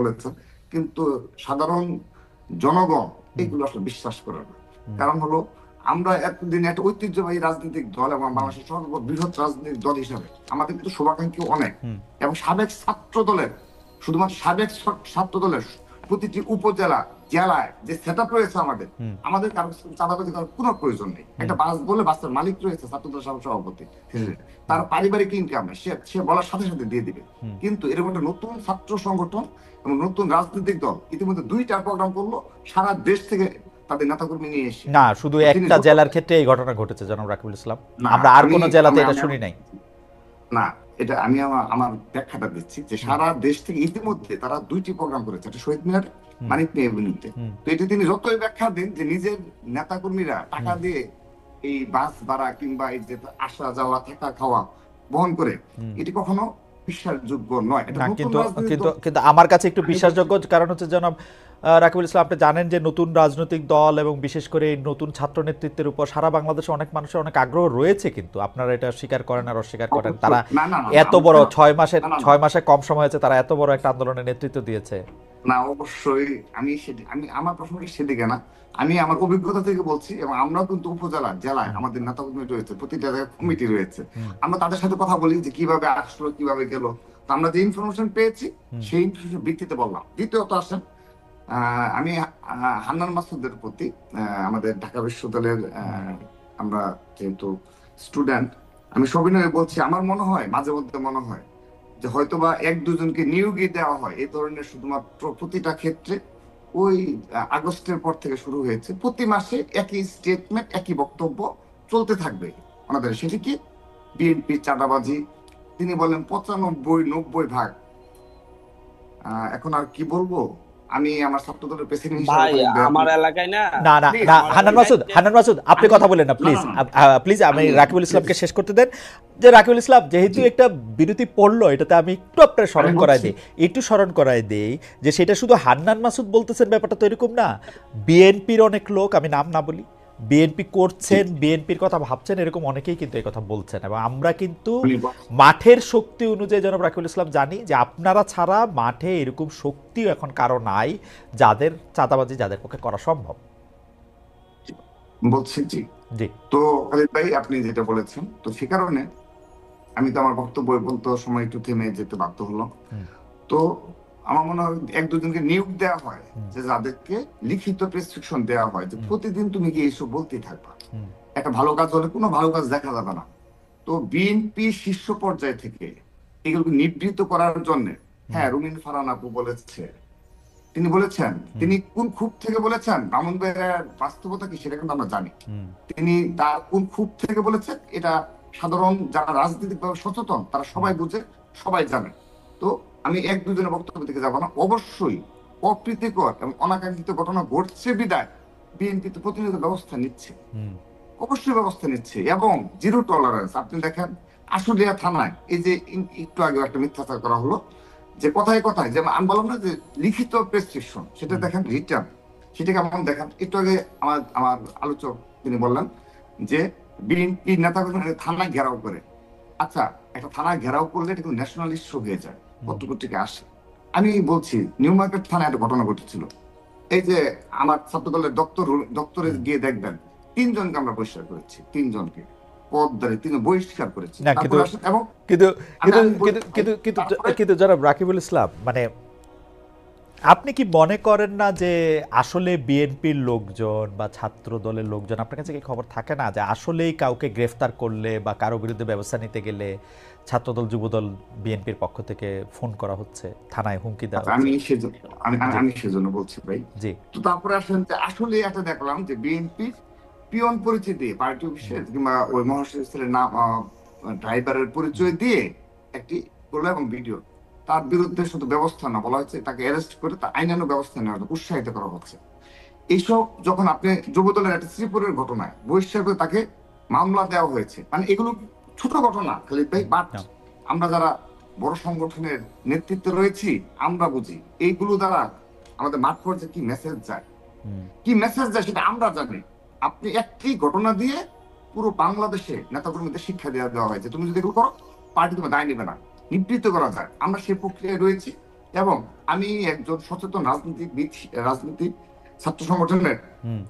বলেছেন, কিন্তু সাধারণ জনগণ এগুলো আসলে বিশ্বাস করে না। কারণ হলো আমরা এতদিন একটা ঐতিহ্যবাহী রাজনৈতিক দল এবং বাংলাদেশের সর্ববৃহৎ রাজনৈতিক দল হিসাবে আমাদের কিন্তু শুভাকাঙ্ক্ষী অনেক, এবং সাবেক ছাত্র দলের, শুধুমাত্র সাবেক ছাত্র দলের প্রতিটি উপজেলা জেলায় যে সেট আপ রয়েছে আমাদের, আমাদের কারো চাঁদাবাজি করার কোনো প্রয়োজন নেই। একটা বাস বলে বাসের মালিক রয়েছে ছাত্রদল সভাপতি, তার পারিবারিক ইনকাম সে বলার সাথে সাথে দিয়ে দিবে। কিন্তু এরকম একটা নতুন ছাত্র সংগঠন এবং নতুন রাজনৈতিক দল ইতিমধ্যে 2টা প্রোগ্রাম করলো সারা দেশ থেকে তাদের নেতাকর্মী নিয়ে এসে। না, শুধু একটা জেলার ক্ষেত্রে এই ঘটনা ঘটেছে জনাব রাকিবুল ইসলাম, আমরা আর কোন জেলাতে এটা শুনি নাই। না, এটা আমি আমার ব্যাখ্যাটা দিচ্ছি যে সারা দেশ থেকে ইতিমধ্যে তারা 2টি প্রোগ্রাম করেছে, একটা শহীদ মিনারে, মানিক মিয়া এভিনিউতে। তো এটি তিনি যতই ব্যাখ্যা দিন যে নিজের নেতাকর্মীরা টাকা দিয়ে এই বাস ভাড়া কিংবা এই যে আসা যাওয়া থাকা খাওয়া বহন করে, এটি কখনো বিশ্বাসযোগ্য নয়। কিন্তু কিন্তু কিন্তু আমার কাছে একটু বিশ্বাসযোগ্য, কারণ হচ্ছে জনাব রাকিবুল ইসলাম, আপনি জানেন যে নতুন রাজনৈতিক দল এবং বিশেষ করে নতুন ছাত্র নেতৃত্বের উপর সারা বাংলাদেশে অনেক মানুষের অনেক আগ্রহ রয়েছে, কিন্তু আপনারা এটা স্বীকার করেন আর অস্বীকার করেন। তারা এত বড় 6 মাসে কম সময় হয়েছে, তারা এত বড় একটা আন্দোলনের নেতৃত্ব দিয়েছে। না, অবশ্যই আমি আমার প্রশ্নটা সেদিকে না, আমি আমার অভিজ্ঞতা থেকে বলছি, এবং আমরাও কিন্তু উপজেলা জেলায় আমাদের নেতা কর্মী রয়েছে, প্রতিটা জায়গায় কমিটি রয়েছে, আমরা তাদের সাথে কথা বলি যে কিভাবে আসলো কিভাবে গেল। তো আমরা যে ইনফরমেশন পেয়েছি সেই ইনফরমেশন ভিত্তিতে বললাম। দ্বিতীয়ত আসেন, আমি হান্নান মাসুদের প্রতি, আমাদের ঢাকা বিশ্ববিদ্যালয়ের আমরা যেহেতু স্টুডেন্ট, আমি সবিনয়ে বলছি, আমার মনে হয় মাঝে মধ্যে মনে হয় যে হয়তোবা 1-2 জনকে নিয়োগই দেওয়া হয় এই ধরনের, শুধুমাত্র প্রতিটা ক্ষেত্রে ওই আগস্টের পর থেকে শুরু হয়েছে, প্রতি মাসে একই স্টেটমেন্ট একই বক্তব্য চলতে থাকবে আমাদের। সেটি কি? বিএনপি চাঁদাবাজি। তিনি বলেন 95-90 ভাগ। এখন আর কি বলবো, আমি আমার ছাত্র দলের প্রেসিডেন্ট ভাই আমার এলাকায় না না না না হান্নান মাসুদ আপনি কথা বলেন না প্লিজ, প্লিজ আমি রাকিবুল ইসলামকে শেষ করতে দেন। যে রাকিবুল ইসলাম যেহেতু একটা বিরতি পড়লো, এটাতে আমি একটু আপনার স্মরণ করাই দেই যে সেটা শুধু হান্নান মাসুদ বলতেছেন, ব্যাপারটা তো এরকম না। বিএনপির অনেক লোক, আমি নাম না বলি, বিএনপি করছেন, বিএনপির কথা ভাবছেন, এরকম অনেকেই কিন্তু এই কথা বলছেন। এবং আমরা কিন্তু মাঠের শক্তি অনুযায়ী জনাব রাকিবুল ইসলাম জানি যে আপনারা ছাড়া মাঠে এরকম শক্তিও এখন কারো নাই যাদের চাঁদাবাজি যাদের পক্ষে করা সম্ভব। বলছি জি জি। তো খালিদ ভাই আপনি যেটা বলেছেন, তো সে কারণে আমি তো আমার বক্তব্য বলতে সময় একটু থেমে যেতে বাধ্য হলাম। তো আমার মনে হয় 1-2 জনকে নিয়োগ দেওয়া হয়, যে যাদেরকে লিখিত প্রেসক্রিপশন দেওয়া হয় যে প্রতিদিন তুমি কি এইসব বলতেই থাকবা। একটা ভালো কাজ হলে কোনো ভালো কাজ দেখা যাবে না। তো বিএনপি শীর্ষ পর্যায় থেকে এগুলোকে নিবৃত্ত করার জন্য, হ্যাঁ, রুমিন ফারহান আপু বলেছে, তিনি বলেছেন, তিনি কোন খুব থেকে বলেছেন, ব্রাহ্মণবাড়িয়ার বাস্তবতা কি সেটা কিন্তু আমরা জানি। তিনি তার কোন খুব থেকে বলেছেন এটা সাধারণ যারা রাজনৈতিকভাবে সচেতন তারা সবাই বুঝে, সবাই জানে। তো আমি 1-2 জনের বক্তব্য থেকে যাবো না। অবশ্যই অপ্রীতিকর এবং অনাকাঙ্ক্ষিত ঘটনা ঘটছে বিদায় বিএনপি তো প্রতিনিয়ত ব্যবস্থা নিচ্ছে, অবশ্যই ব্যবস্থা নিচ্ছে, এবং জিরো টলারেন্স। আপনি দেখেন আশুলিয়া থানায় এই যে একটু আগে একটা মিথ্যাচার করা হলো, যে কথায় কথায়, যে আমি বললাম না যে লিখিত প্রেসক্রিপশন, সেটা দেখেন রিটার্ন, সেটা কেমন দেখেন। একটু আগে আমার আলোচক তিনি বললেন যে বিএনপি নেতাকর্মী থানায় ঘেরাও করে। আচ্ছা, একটা থানায় ঘেরাও করলে এটা কিন্তু ন্যাশনাল ইস্যু হয়ে যায়, পত্রপত্রিকা আসে। আমি বলছি নিউ মার্কেট থানায় একটা ঘটনা ঘটেছিল, এই যে আমার ছাত্র দলের দপ্তরে গিয়ে দেখবেন 3 জনকে আমরা বহিষ্কার করেছি, 3 জনকে পদধারী 3 বহিষ্কার করেছি। কিন্তু জনাব রাকিবুল ইসলাম, মানে আপনি কি মনে করেন না যে আসলে বিএনপির লোকজন বা ছাত্র দলের লোকজন, আপনার কাছে কি খবর থাকে না যে আসলেই কাউকে গ্রেফতার করলে বা কারো বিরুদ্ধে ব্যবস্থা নিতে গেলে ছাত্রদল যুবদল বিএনপির পক্ষ থেকে ফোন করা হচ্ছে, থানায় হুমকি দেওয়া হচ্ছে? আমি সেজন্য বলছি ভাই জি। তো তারপরে আসলে এটা দেখলাম যে বিএনপির পিয়ন পরিচয় দিয়ে, পার্টি অফিসের কিংবা ওই মহাসচিবের নাম, ড্রাইভারের পরিচয় দিয়ে একটি করলো এবং ভিডিও, তার বিরুদ্ধে শুধু ব্যবস্থা না বলা হচ্ছে, তাকে অ্যারেস্ট করে তার আইনানুগ ব্যবস্থা নেওয়া উৎসাহিত করা হচ্ছে। এইসব যখন আপনি যুবদলের একটা শ্রীপুরের ঘটনায় বহিষ্কার করে তাকে মামলা দেওয়া হয়েছে, মানে এগুলো ছোট ঘটনা খালিদ ভাই, বাট আমরা যারা বড় সংগঠনের নেতৃত্বে রয়েছি আমরা বুঝি এইগুলো দ্বারা আমাদের মাঠ পর্যায়ে কি মেসেজ যায়, সেটা আমরা জানি। আপনি একটি ঘটনা দিয়ে পুরো বাংলাদেশে নেতাকর্মীদের শিক্ষা দেওয়া হয়েছে, তুমি যদি এগুলো করো পার্টি তোমার দায় নেবে না, নিবৃত্ত করা যায়। আমরা সেই প্রক্রিয়ায় রয়েছি, এবং আমি একজন সচেতন রাজনীতিবিদ, রাজনীতি ছাত্র সংগঠনের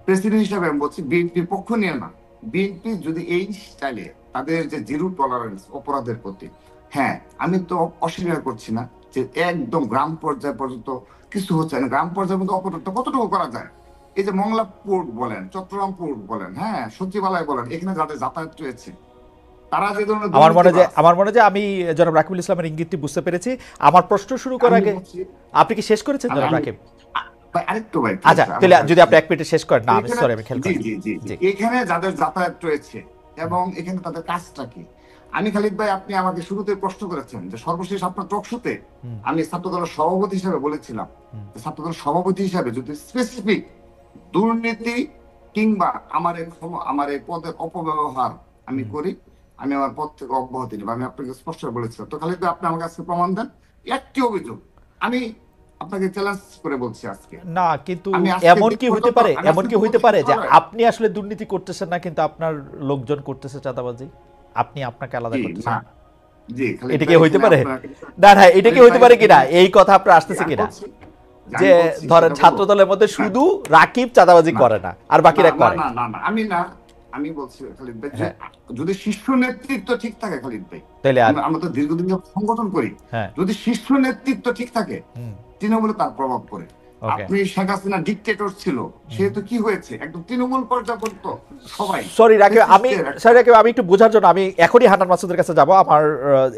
প্রেসিডেন্ট হিসাবে আমি বলছি, বিএনপির পক্ষ নিয়ে না। বিএনপি যদি এই স্টাইলে তাদের যে জিরো টলারেন্স অপরাধের প্রতি, হ্যাঁ আমি তো অস্বীকার করছি না যে একদম গ্রাম পর্যায় পর্যন্ত কিছু হচ্ছে না। গ্রাম পর্যায়ের মধ্যে অপরাধটা কতটুকু করা যায়? এই যে মংলা পোর্ট বলেন, চট্টগ্রাম পোর্ট বলেন, হ্যাঁ সচিবালয় বলেন, এখানে যাদের যাতায়াত রয়েছে তারা যে ধরনের আমার মনে হয় আমি জনাব রাকিবুল ইসলামের ইঙ্গিতটি বুঝতে পেরেছি। আমার প্রশ্ন শুরু করার আগে আপনি কি শেষ করেছেন জনাব রাকিব? আরেকটু ভাই, আচ্ছা তাহলে যদি আপনি এক মিনিটে শেষ করেন। না আমি সরি, আমি খেয়াল করি। জি, এখানে যাদের যাতায়াত রয়েছে এবং এখানে তাদের কাজটা কি? আমি খালিদ ভাই, আপনি আমাকে শুরুতে প্রশ্ন করেছেন যে সর্বশেষ আপনার টকশোতে আমি ছাত্রদলের সভাপতি হিসেবে বলেছিলাম, ছাত্রদলের সভাপতি হিসেবে যদি স্পেসিফিক দুর্নীতি কিংবা আমার এই পদের অপব্যবহার আমি করি, আমি আমার পদ থেকে অব্যাহতি নেব। আমি আপনাকে স্পষ্ট বলেছিলাম। তো খালিদ ভাই, আপনি আমার কাছে প্রমাণ দেন একটি অভিযোগ। আমি আপনাকে চ্যালেঞ্জ করে বলছি আজকে। না কিন্তু এমন কি হইতে পারে, এমন কি হইতে পারে যে আপনি আসলে দুর্নীতি করতেছেন না কিন্তু আপনার লোকজন করতেছে চাঁদাবাজি, আপনি আপনাকে আলাদা করতেছেন? এটা কি হইতে পারে? না না, এটা কি হইতে পারে কিনা এই কথা আপনার আসতেছে কিনা যে ধরেন ছাত্র দলের মধ্যে শুধু রাকিব চাঁদাবাজি করে না আর বাকিরা করে? না না না, আমি বলছি খালিদ ভাই, যদি শীর্ষ নেতৃত্ব ঠিক থাকে খালিদ ভাই, তাহলে আমরা তো দীর্ঘদিন সংগঠন করি, যদি শীর্ষ নেতৃত্ব ঠিক থাকে তৃণমূলে তার প্রভাব পড়ে। আপনি শেখ হাসিনা ডিক্টেটর ছিল, সেহেতু কি হয়েছে একদম তৃণমূল পর্যায়ে পর্যন্ত সবাই। সরি রাকিব, আমি একটু বোঝার জন্য আমি এখনই হান্নান মাসুদের কাছে যাব আমার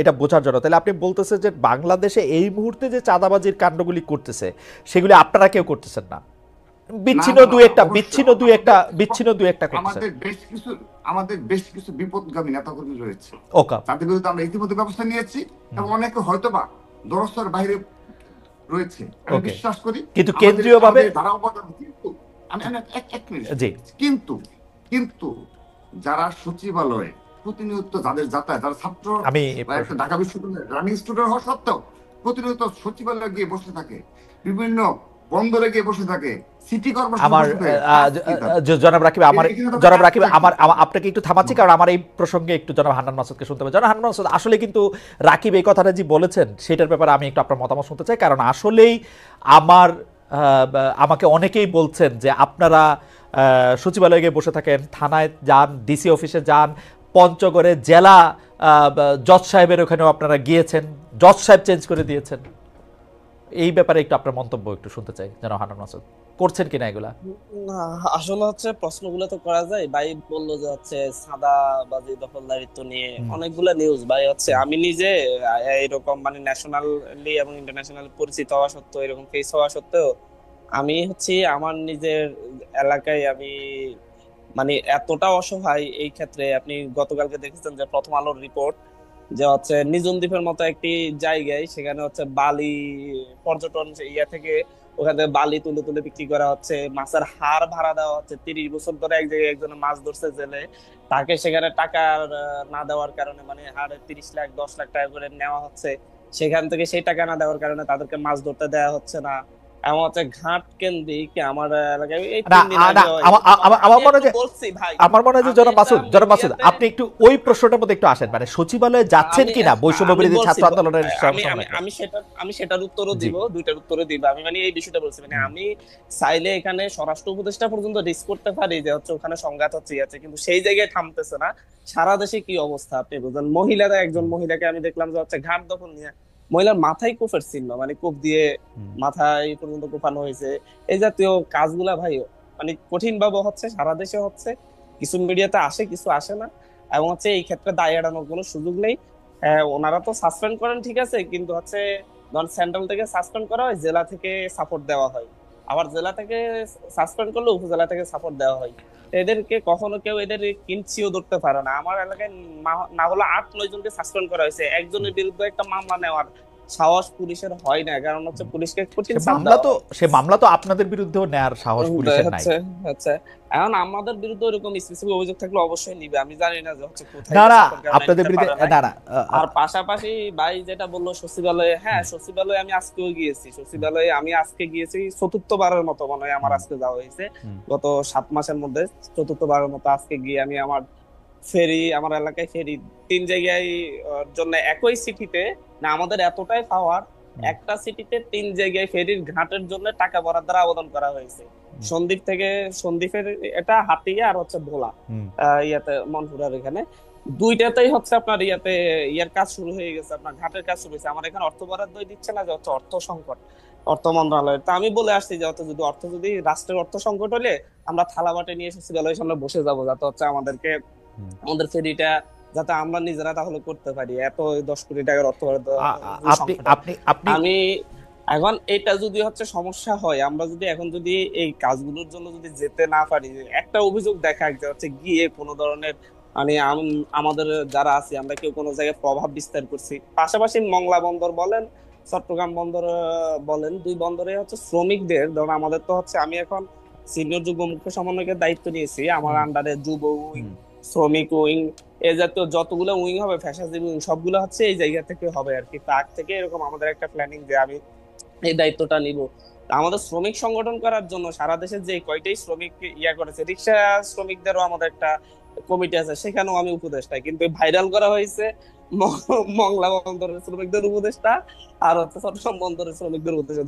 এটা বোঝার জন্য। তাহলে আপনি বলতেছেন যে বাংলাদেশে এই মুহূর্তে যে চাঁদাবাজির কাণ্ডগুলি করতেছে সেগুলি আপনারা কেউ করতেছেন না, বিচ্ছিন্ন দুই একটা করতেছে? আমাদের বেশ কিছু বিপদগামী নেতাকর্মী রয়েছে, তাদের বিরুদ্ধে আমরা ইতিমধ্যে ব্যবস্থা নিয়েছি এবং অনেকে হয়তোবা দরস্তার বাইরে রয়েছে, আমি বিশ্বাস করি। কিন্তু কেন্দ্রীয়ভাবে কিন্তু যারা সচিবালয়ে প্রতিনিয়ত যাদের যাতায়াত, যারা ছাত্র, আমি ঢাকা বিশ্ববিদ্যালয়ের রানিং স্টুডেন্ট হওয়া সত্ত্বেও প্রতিনিয়ত সচিবালয়ে গিয়ে বসে থাকে, বিভিন্ন বন্দরে গিয়ে বসে থাকে, সিটি কর্পোরেশন। জনাব রাকিব আমার আপনাকে একটু থামাচ্ছি কারণ আমার এই প্রসঙ্গে একটু জনাব হান্নান মাসুদকে শুনতে হবে। জনাব হান্নান মাসুদ, আসলে কিন্তু রাকিব এই কথাটা যে বলেছেন সেটার ব্যাপারে আমি একটু আপনার মতামত শুনতে চাই, কারণ আসলেই আমাকে অনেকেই বলছেন যে আপনারা সচিবালয়ে গিয়ে বসে থাকেন, থানায় যান, ডিসি অফিসে যান, পঞ্চগড়ে জেলা জজ সাহেবের ওখানেও আপনারা গিয়েছেন, জজ সাহেব চেঞ্জ করে দিয়েছেন। এই ব্যাপারে একটু আপনার মন্তব্য একটু শুনতে চাই যেন হান্নান মাসুদ, করছেন কিনা এগুলা? না আসলে প্রশ্নগুলো তো করা যায়। ভাই বললো যে সাদাবাজি দখলদারিত্ব নিয়ে অনেকগুলো নিউজ। ভাই আমি নিজে এরকম মানে ন্যাশনালি এবং ইন্টারন্যাশনাল পরিচিত হওয়া সত্ত্বেও, এরকম ফেস হওয়া সত্ত্বেও আমি আমার নিজের এলাকায় আমি মানে এতটা অসহায় এই ক্ষেত্রে। আপনি গতকালকে দেখেছেন যে প্রথম আলোর রিপোর্ট যে নিঝুম দ্বীপের মতো একটি জায়গায়, সেখানে বালি পর্যটন থেকে ওখানে বালি তুলে তুলে বিক্রি করা হচ্ছে, মাছের হাড় ভাড়া দেওয়া হচ্ছে। 30 বছর ধরে এক জায়গায় একজন মাছ ধরছে জেলে, তাকে সেখানে টাকা না দেওয়ার কারণে মানে হাড়ে 30 লাখ 10 লাখ টাকা করে নেওয়া হচ্ছে। সেখান থেকে সেই টাকা না দেওয়ার কারণে তাদেরকে মাছ ধরতে দেওয়া হচ্ছে না। এমন ঘাট কেন্দ্রিক আমার এলাকায় আমার মনে হয় যে জনাব মাসুদ আপনি একটু ওই প্রশ্নটার মধ্যে একটু আসেন, মানে সচিবালয়ে যাচ্ছেন কিনা বৈষম্য বিরোধী ছাত্র আন্দোলনের? আমি সেটার উত্তরও দিব, দুইটার উত্তরও দিব। আমি মানে এই বিষয়টা বলছি, মানে আমি চাইলে এখানে স্বরাষ্ট্র উপদেষ্টা পর্যন্ত রিস্ক করতে পারি যে ওখানে সংঘাত হচ্ছে, কিন্তু সেই জায়গায় থামতেছে না। সারা দেশে কি অবস্থা আপনি বুঝলেন। মহিলারা, একজন মহিলাকে আমি দেখলাম যে ঘাট দখল নিয়ে মহিলার মাথায় কোফের চিহ্ন, মানে কোপ দিয়ে মাথায় পর্যন্ত কোপানো হয়েছে। এই জাতীয় কাজগুলা ভাই মানে কঠিন ভাবে হচ্ছে, সারা দেশে হচ্ছে। কিছু মিডিয়াতে আসে, কিছু আসে না, এবং এই ক্ষেত্রে দায় এড়ানোর কোনো সুযোগ নেই। ওনারা তো সাসপেন্ড করেন ঠিক আছে, কিন্তু ধর সেন্ট্রাল থেকে সাসপেন্ড করা হয়, জেলা থেকে সাপোর্ট দেওয়া হয়, আবার জেলা থেকে সাসপেন্ড করলে উপজেলা থেকে সাপোর্ট দেওয়া হয়। এদেরকে কখনো কেউ এদের কিঞ্চিও ধরতে পারে না। আমার এলাকায় না হলে 8-9 জনকে সাসপেন্ড করা হয়েছে। একজনের বিরুদ্ধে একটা মামলা নেওয়ার সাহস পুলিশের হয় না, কারণ পুলিশকে কঠিন মামলা তো আপনাদের বিরুদ্ধেও নেয়ার সাহস পুলিশের নাই। এখন আমাদের বিরুদ্ধে এরকম স্পেসিফিক অভিযোগ থাকলে অবশ্যই নিবে। আমি জানি না যে কোথায় না আপনাদের বিরুদ্ধে না। আর পাশাপাশি ভাই যেটা বললো সচিবালয়ে, হ্যাঁ সচিবালয়ে আমি আজকেও গিয়েছি। সচিবালয়ে আমি আজকে গিয়েছি 4র্থবারের মতো মনে হয় আমার আজকে যাওয়া হয়েছে। গত 7 মাসের মধ্যে 4র্থবারের মতো আজকে গিয়ে আমি আমার আমার এলাকায় ফেরি 3 জায়গায় জন্য একই সিটিতে না, আমাদের এতটাই পাওয়ার একটা সিটিতে 3 জায়গায় ফেরির ঘাটের জন্য টাকা বরাদ্দের আবেদন করা হয়েছে। সন্দ্বীপ থেকে, সন্দ্বীপের এটা হাতিয়া আর হচ্ছে ভোলা, ইয়াতে মনপুরার এখানে দুইটাতেই হচ্ছে আপনার ইয়ার কাজ শুরু হয়ে গেছে, আপনার ঘাটের কাজ শুরু হয়েছে। আমার এখানে অর্থ বরাদ্দ দিচ্ছে না, যে হচ্ছে অর্থ সংকট অর্থ মন্ত্রণালয়ের। তা আমি বলে আসছি যে যদি রাষ্ট্রের অর্থ সংকট হলে আমরা থালা বাটে নিয়ে এসে সিরিয়ালের সামনে বসে যাবো, যাতে হচ্ছে আমাদেরকে আমাদের ফেরিটা যাতে আমরা নিজেরা তাহলে করতে পারি। এত 10 কোটি টাকার অর্থ বরাদ্দ আমি এখন এটা যদি হচ্ছে সমস্যা হয়, আমরা যদি এখন যদি এই কাজগুলোর জন্য যদি যেতে না পারি, একটা অভিযোগ দেখা যে হচ্ছে গিয়ে কোনো ধরনের মানে আমাদের যারা আছি আমরা কেউ কোনো জায়গায় প্রভাব বিস্তার করছি। পাশাপাশি মংলা বন্দর বলেন, চট্টগ্রাম বন্দর বলেন, 2 বন্দরে হচ্ছে শ্রমিকদের, ধরুন আমাদের তো হচ্ছে আমি এখন সিনিয়র যুগ্ম মুখ্য সমন্বয়কের দায়িত্ব নিয়েছি, আমার আন্ডারে যুব উইং, শ্রমিক উইং, এ জাতীয় যতগুলো উইং হবে, ফ্যাশাজিবি উইং, সবগুলো হচ্ছে এই জায়গা থেকে হবে আর কি। তার থেকে এরকম আমাদের একটা প্ল্যানিং যে আমি এই দায়িত্বটা নিব। আমাদের শ্রমিক সংগঠন করার জন্য সারা দেশে যে কয়টাই শ্রমিক করেছে, রিক্সা শ্রমিকদেরও আমাদের একটা কমিটি আছে, সেখানেও আমি উপদেষ্টা, কিন্তু ভাইরাল করা হয়েছে মংলা বন্দরের শ্রমিকদের উপদেষ্টা আর হচ্ছে চট্টগ্রাম বন্দরের শ্রমিকদের উপদেষ্টা।